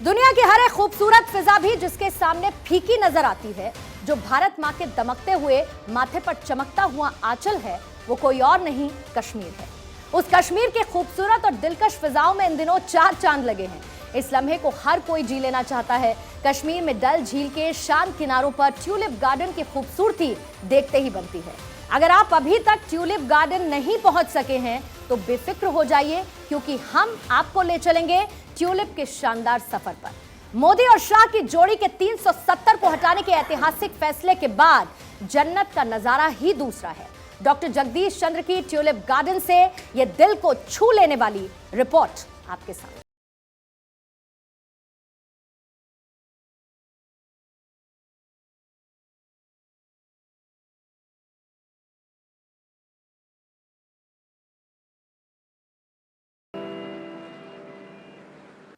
दुनिया की हर एक खूबसूरत फिजा भी जिसके सामने फीकी नजर आती है, जो भारत मां के दमकते हुए माथे पर चमकता हुआ आंचल है, वो कोई और नहीं कश्मीर है। उस कश्मीर के खूबसूरत और दिलकश फिजाओं में इन दिनों 4 चांद लगे हैं। इस लम्हे को हर कोई जी लेना चाहता है। कश्मीर में डल झील के शांत किनारों पर ट्यूलिप गार्डन की खूबसूरती देखते ही बनती है। अगर आप अभी तक ट्यूलिप गार्डन नहीं पहुंच सके हैं तो बेफिक्र हो जाइए, क्योंकि हम आपको ले चलेंगे ट्यूलिप के शानदार सफर पर। मोदी और शाह की जोड़ी के 370 को हटाने के ऐतिहासिक फैसले के बाद जन्नत का नजारा ही दूसरा है। डॉक्टर जगदीश चंद्र की ट्यूलिप गार्डन से यह दिल को छू लेने वाली रिपोर्ट आपके सामने।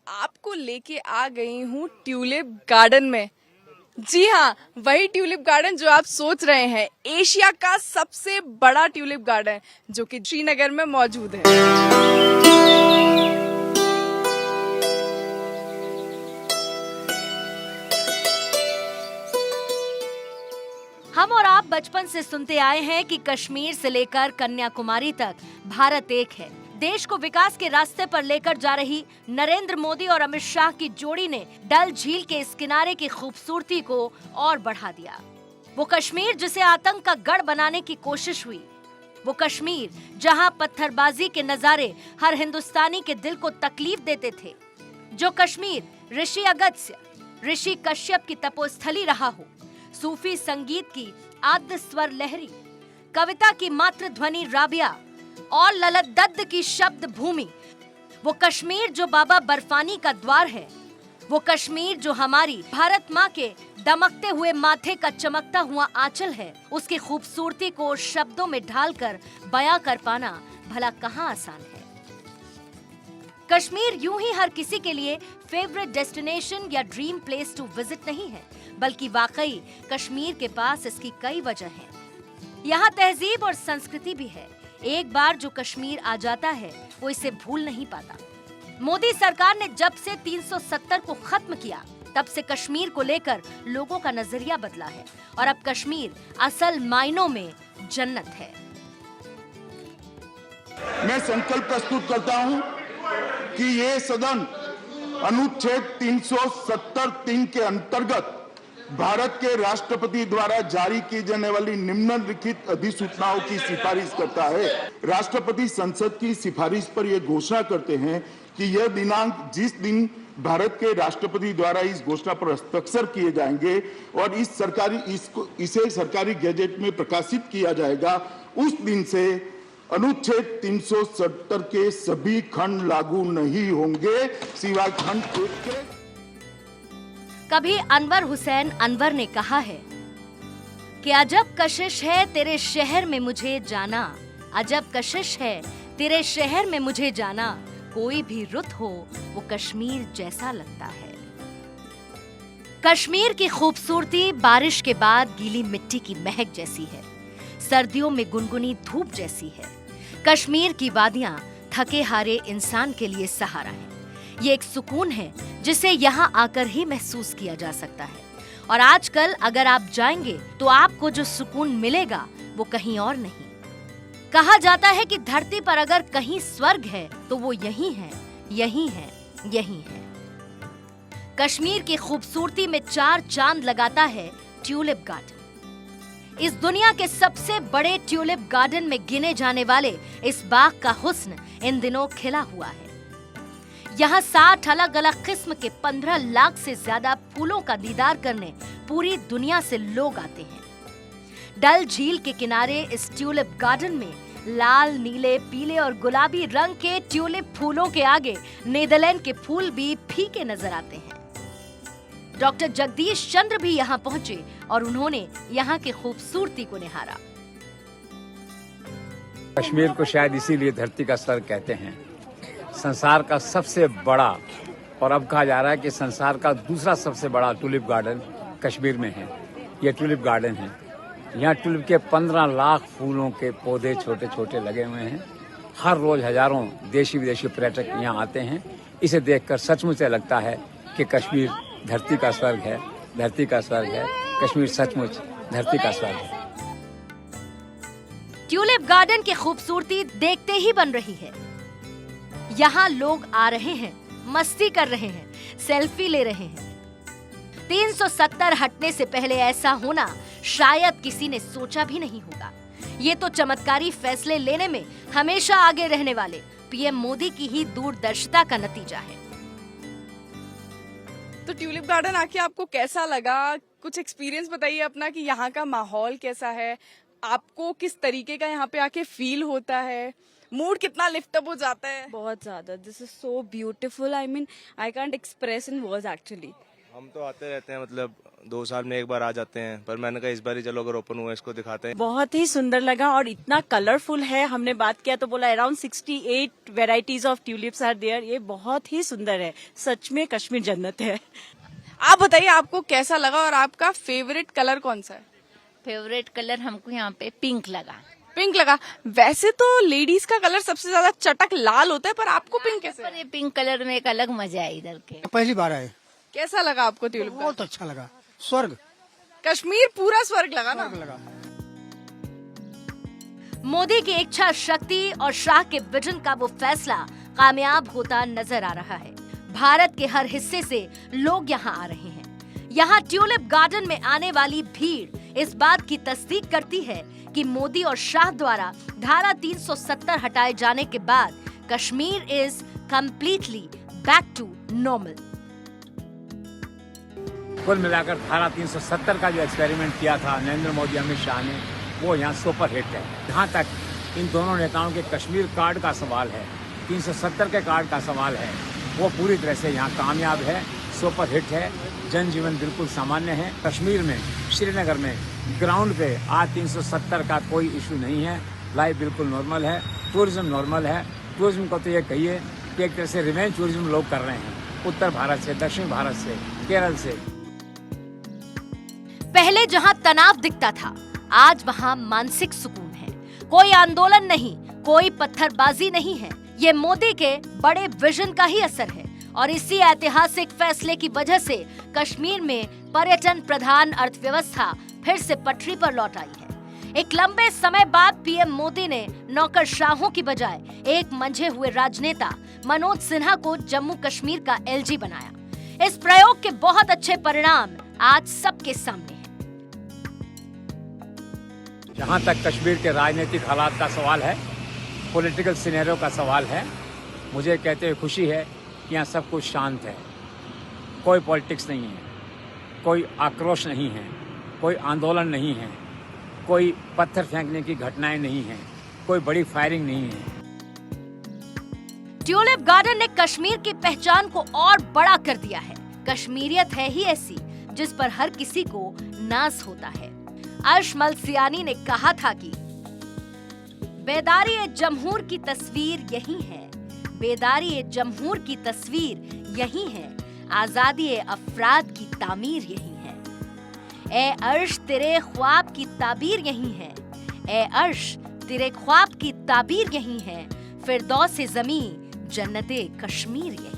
आपको लेके आ गई हूँ ट्यूलिप गार्डन में। जी हाँ, वही ट्यूलिप गार्डन जो आप सोच रहे हैं, एशिया का सबसे बड़ा ट्यूलिप गार्डन जो कि श्रीनगर में मौजूद है। हम और आप बचपन से सुनते आए हैं कि कश्मीर से लेकर कन्याकुमारी तक भारत एक है। देश को विकास के रास्ते पर लेकर जा रही नरेंद्र मोदी और अमित शाह की जोड़ी ने डल झील के इस किनारे की खूबसूरती को और बढ़ा दिया। वो कश्मीर जिसे आतंक का गढ़ बनाने की कोशिश हुई, वो कश्मीर जहां पत्थरबाजी के नजारे हर हिंदुस्तानी के दिल को तकलीफ देते थे, जो कश्मीर ऋषि अगस्त्य, ऋषि कश्यप की तपोस्थली रहा हो, सूफी संगीत की आद्य स्वर लहरी, कविता की मातृ ध्वनि राबिया और ललित दत्त की शब्द भूमि, वो कश्मीर जो बाबा बर्फानी का द्वार है, वो कश्मीर जो हमारी भारत माँ के दमकते हुए माथे का चमकता हुआ आंचल है, उसकी खूबसूरती को शब्दों में ढालकर बयां कर पाना भला कहाँ आसान है। कश्मीर यूं ही हर किसी के लिए फेवरेट डेस्टिनेशन या ड्रीम प्लेस टू विजिट नहीं है, बल्कि वाकई कश्मीर के पास इसकी कई वजह हैं। यहाँ तहजीब और संस्कृति भी है। एक बार जो कश्मीर आ जाता है वो इसे भूल नहीं पाता। मोदी सरकार ने जब से 370 को खत्म किया, तब से कश्मीर को लेकर लोगों का नजरिया बदला है और अब कश्मीर असल मायनों में जन्नत है। मैं संकल्प प्रस्तुत करता हूं कि ये सदन अनुच्छेद 370(3) के अंतर्गत भारत के राष्ट्रपति द्वारा जारी की जाने वाली निम्नलिखित अधिसूचनाओं की सिफारिश करता है। राष्ट्रपति संसद की सिफारिश पर यह घोषणा करते हैं कि यह दिनांक जिस दिन भारत के राष्ट्रपति द्वारा इस घोषणा पर हस्ताक्षर किए जाएंगे और इसे सरकारी गैजेट में प्रकाशित किया जाएगा, उस दिन से अनुच्छेद 370 के सभी खंड लागू नहीं होंगे सिवाय खंड 1 के। कभी अनवर हुसैन अनवर ने कहा है कि अजब कशिश है तेरे शहर में मुझे जाना, अजब कशिश है तेरे शहर में मुझे जाना, कोई भी रुत हो वो कश्मीर जैसा लगता है। कश्मीर की खूबसूरती बारिश के बाद गीली मिट्टी की महक जैसी है, सर्दियों में गुनगुनी धूप जैसी है। कश्मीर की वादियां थके हारे इंसान के लिए सहारा है। ये एक सुकून है जिसे यहाँ आकर ही महसूस किया जा सकता है। और आजकल अगर आप जाएंगे तो आपको जो सुकून मिलेगा वो कहीं और नहीं। कहा जाता है कि धरती पर अगर कहीं स्वर्ग है तो वो यही है, यही है, यही है। कश्मीर की खूबसूरती में 4 चांद लगाता है ट्यूलिप गार्डन। इस दुनिया के सबसे बड़े ट्यूलिप गार्डन में गिने जाने वाले इस बाग का हुस्न इन दिनों खिला हुआ है। यहाँ 60 अलग अलग किस्म के 15 लाख से ज्यादा फूलों का दीदार करने पूरी दुनिया से लोग आते हैं। डल झील के किनारे इस ट्यूलिप गार्डन में लाल, नीले, पीले और गुलाबी रंग के ट्यूलिप फूलों के आगे नीदरलैंड के फूल भी फीके नजर आते हैं। डॉक्टर जगदीश चंद्र भी यहाँ पहुंचे और उन्होंने यहाँ की खूबसूरती को निहारा। कश्मीर को शायद इसीलिए धरती का स्वर्ग कहते हैं। संसार का सबसे बड़ा, और अब कहा जा रहा है कि संसार का दूसरा सबसे बड़ा ट्यूलिप गार्डन कश्मीर में है। यह ट्यूलिप गार्डन है। यहाँ ट्यूलिप के 15 लाख फूलों के पौधे छोटे छोटे लगे हुए हैं। हर रोज हजारों देशी विदेशी पर्यटक यहाँ आते हैं। इसे देखकर सचमुच लगता है कि कश्मीर धरती का स्वर्ग है, धरती का स्वर्ग है, कश्मीर सचमुच धरती का स्वर्ग है। ट्यूलिप गार्डन की खूबसूरती देखते ही बन रही है। यहाँ लोग आ रहे हैं, मस्ती कर रहे हैं, सेल्फी ले रहे हैं। 370 हटने से पहले ऐसा होना शायद किसी ने सोचा भी नहीं होगा। ये तो चमत्कारी फैसले लेने में हमेशा आगे रहने वाले पीएम मोदी की ही दूरदर्शिता का नतीजा है। तो ट्यूलिप गार्डन आके आपको कैसा लगा? कुछ एक्सपीरियंस बताइए अपना कि यहाँ का माहौल कैसा है, आपको किस तरीके का यहाँ पे आके फील होता है, मूड कितना लिफ्ट अप हो जाता है? बहुत ज्यादा। This is so beautiful. I mean I can't express in words actually. हम तो आते रहते हैं, मतलब 2 साल में एक बार आ जाते हैं, पर मैंने कहा इस बार ही चलो अगर ओपन हुआ इसको दिखाते हैं। बहुत ही सुंदर लगा और इतना कलरफुल है। हमने बात किया तो बोला around 68 varieties of tulips are there. ये बहुत ही सुंदर है, सच में कश्मीर जन्नत है। आप बताइए आपको कैसा लगा और आपका फेवरेट कलर कौन सा है? फेवरेट कलर हमको यहाँ पे पिंक लगा। पिंक लगा। वैसे तो लेडीज का कलर सबसे ज्यादा चटक लाल होता है, पर आपको पिंक कैसे? पर ये पिंक कलर में एक अलग मजा है इधर के। पहली बार आए, कैसा लगा आपको ट्यूलिप गार्डन? बहुत अच्छा लगा। स्वर्ग कश्मीर पूरा स्वर्ग लगा ना? लगा। मोदी की इच्छा शक्ति और शाह के विजन का वो फैसला कामयाब होता नजर आ रहा है। भारत के हर हिस्से से लोग यहाँ आ रहे हैं। यहाँ ट्यूलिप गार्डन में आने वाली भीड़ इस बात की तस्दीक करती है कि मोदी और शाह द्वारा धारा 370 हटाए जाने के बाद Kashmir is completely back to normal. कुल मिलाकर धारा 370 का जो एक्सपेरिमेंट किया था नरेंद्र मोदी अमित शाह ने, वो यहाँ सुपर हिट है। जहाँ तक इन दोनों नेताओं के कश्मीर कार्ड का सवाल है, 370 के कार्ड का सवाल है, वो पूरी तरह से यहाँ कामयाब है, सुपर हिट है। जनजीवन बिल्कुल सामान्य है। कश्मीर में, श्रीनगर में ग्राउंड पे आज 370 का कोई इशू नहीं है। लाइफ बिल्कुल नॉर्मल है, टूरिज्म नॉर्मल है। टूरिज्म को तो ये कहिए कि एक तरह से रिवेंज टूरिज्म लोग कर रहे हैं, उत्तर भारत से, दक्षिण भारत से, केरल से। पहले जहां तनाव दिखता था, आज वहां मानसिक सुकून है। कोई आंदोलन नहीं, कोई पत्थरबाजी नहीं है। ये मोदी के बड़े विजन का ही असर है और इसी ऐतिहासिक फैसले की वजह से कश्मीर में पर्यटन प्रधान अर्थव्यवस्था फिर से पटरी पर लौट आई है। एक लंबे समय बाद पीएम मोदी ने नौकरशाहों की बजाय एक मंझे हुए राजनेता मनोज सिन्हा को जम्मू कश्मीर का एलजी बनाया। इस प्रयोग के बहुत अच्छे परिणाम आज सबके सामने हैं। जहाँ तक कश्मीर के राजनीतिक हालात का सवाल है, पॉलिटिकल सिनेरियो का सवाल है, मुझे कहते हुए खुशी है कि यहाँ सब कुछ शांत है। कोई पॉलिटिक्स नहीं है, कोई आक्रोश नहीं है, कोई आंदोलन नहीं है, कोई पत्थर फेंकने की घटनाएं नहीं हैं, कोई बड़ी फायरिंग नहीं है। ट्यूलिप गार्डन ने कश्मीर की पहचान को और बड़ा कर दिया है। कश्मीरियत है ही ऐसी जिस पर हर किसी को नाज होता है। अर्श मल्सियानी ने कहा था कि बेदारी जमहूर की तस्वीर यही है, बेदारी जमहूर की तस्वीर यही है, आजादी अफराद की तामीर यही है। ए अर्श तेरे ख्वाब की ताबीर यही है, ए अर्श तेरे ख्वाब की ताबीर यही है, फिरदौस ज़मीं जन्नते कश्मीर यही।